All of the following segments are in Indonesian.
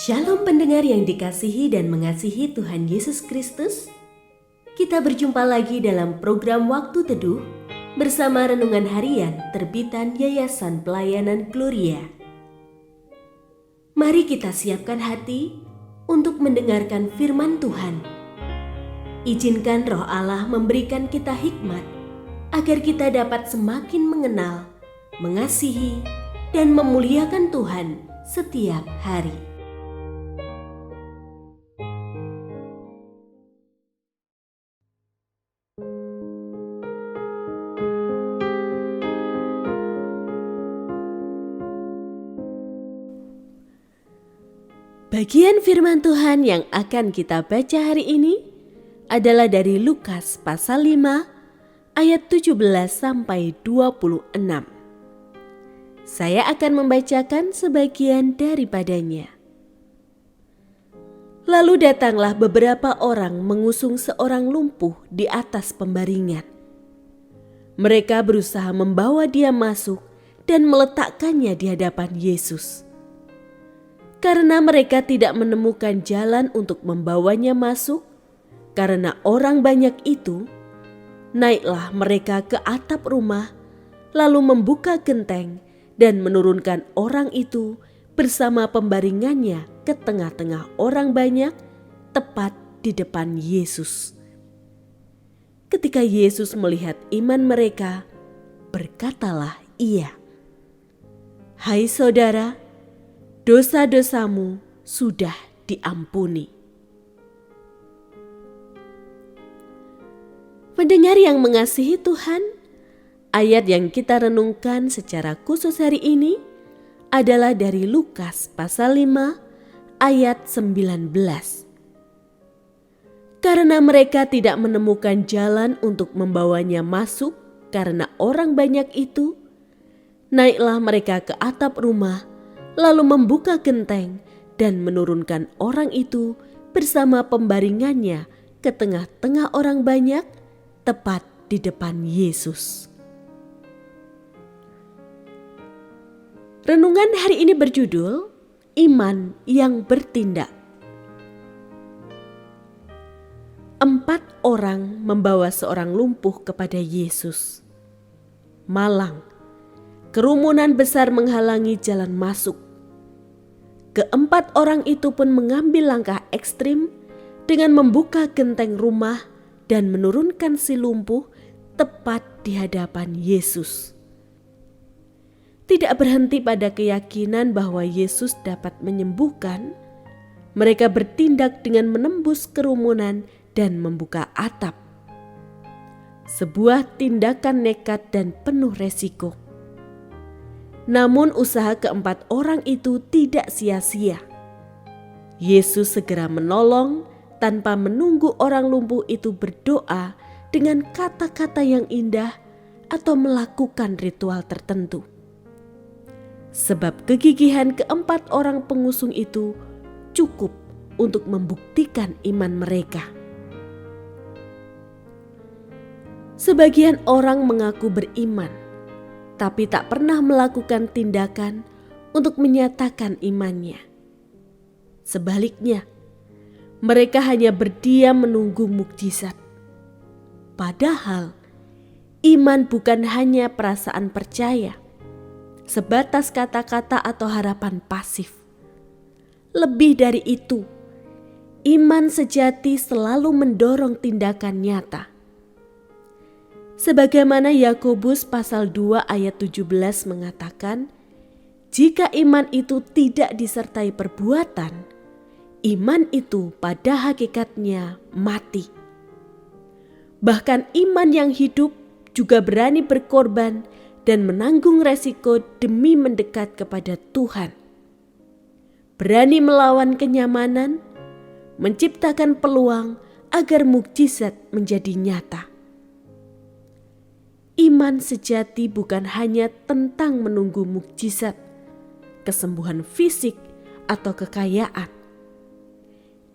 Shalom pendengar yang dikasihi dan mengasihi Tuhan Yesus Kristus. Kita berjumpa lagi dalam program Waktu Teduh bersama Renungan Harian terbitan Yayasan Pelayanan Gloria. Mari kita siapkan hati untuk mendengarkan firman Tuhan. Izinkan Roh Allah memberikan kita hikmat agar kita dapat semakin mengenal, mengasihi, dan memuliakan Tuhan setiap hari. Bagian firman Tuhan yang akan kita baca hari ini adalah dari Lukas pasal 5 ayat 17 sampai 26. Saya akan membacakan sebagian daripadanya. Lalu datanglah beberapa orang mengusung seorang lumpuh di atas pembaringan. Mereka berusaha membawa dia masuk dan meletakkannya di hadapan Yesus. Karena mereka tidak menemukan jalan untuk membawanya masuk, karena orang banyak itu, naiklah mereka ke atap rumah, lalu membuka genteng dan menurunkan orang itu bersama pembaringannya ke tengah-tengah orang banyak, tepat di depan Yesus. Ketika Yesus melihat iman mereka, berkatalah Ia, "Hai saudara, dosa-dosamu sudah diampuni." Pendengar yang mengasihi Tuhan, ayat yang kita renungkan secara khusus hari ini adalah dari Lukas pasal 5 ayat 19. Karena mereka tidak menemukan jalan untuk membawanya masuk karena orang banyak itu, naiklah mereka ke atap rumah, lalu membuka genteng dan menurunkan orang itu bersama pembaringannya ke tengah-tengah orang banyak, tepat di depan Yesus. Renungan hari ini berjudul Iman yang Bertindak. 4 orang membawa seorang lumpuh kepada Yesus. Malang, kerumunan besar menghalangi jalan masuk. Keempat orang itu pun mengambil langkah ekstrim dengan membuka genteng rumah dan menurunkan si lumpuh tepat di hadapan Yesus. Tidak berhenti pada keyakinan bahwa Yesus dapat menyembuhkan, mereka bertindak dengan menembus kerumunan dan membuka atap. Sebuah tindakan nekat dan penuh resiko. Namun usaha keempat orang itu tidak sia-sia. Yesus segera menolong tanpa menunggu orang lumpuh itu berdoa dengan kata-kata yang indah atau melakukan ritual tertentu. Sebab kegigihan keempat orang pengusung itu cukup untuk membuktikan iman mereka. Sebagian orang mengaku beriman, tapi tak pernah melakukan tindakan untuk menyatakan imannya. Sebaliknya, mereka hanya berdiam menunggu mukjizat. Padahal, iman bukan hanya perasaan percaya, sebatas kata-kata atau harapan pasif. Lebih dari itu, iman sejati selalu mendorong tindakan nyata. Sebagaimana Yakobus pasal 2 ayat 17 mengatakan, jika iman itu tidak disertai perbuatan, iman itu pada hakikatnya mati. Bahkan iman yang hidup juga berani berkorban dan menanggung resiko demi mendekat kepada Tuhan. Berani melawan kenyamanan, menciptakan peluang agar mukjizat menjadi nyata. Iman sejati bukan hanya tentang menunggu mukjizat, kesembuhan fisik, atau kekayaan.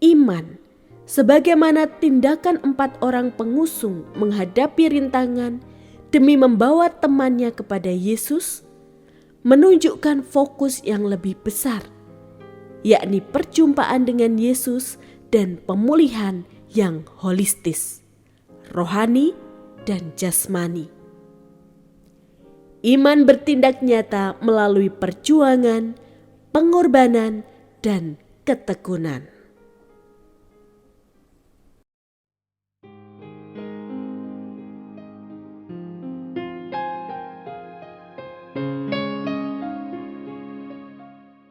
Iman, sebagaimana tindakan 4 orang pengusung menghadapi rintangan demi membawa temannya kepada Yesus, menunjukkan fokus yang lebih besar, yakni perjumpaan dengan Yesus dan pemulihan yang holistis, rohani dan jasmani. Iman bertindak nyata melalui perjuangan, pengorbanan, dan ketekunan.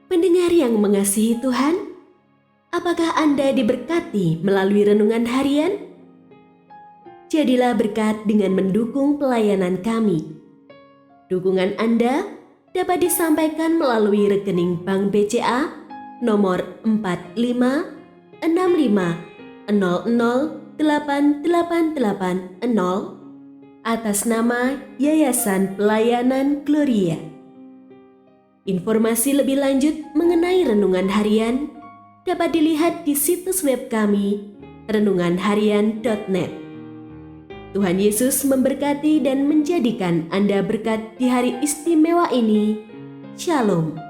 Pendengar yang mengasihi Tuhan, apakah Anda diberkati melalui renungan harian? Jadilah berkat dengan mendukung pelayanan kami. Dukungan Anda dapat disampaikan melalui rekening Bank BCA nomor 4565008880 atas nama Yayasan Pelayanan Gloria. Informasi lebih lanjut mengenai renungan harian dapat dilihat di situs web kami renunganharian.net. Tuhan Yesus memberkati dan menjadikan Anda berkat di hari istimewa ini. Shalom.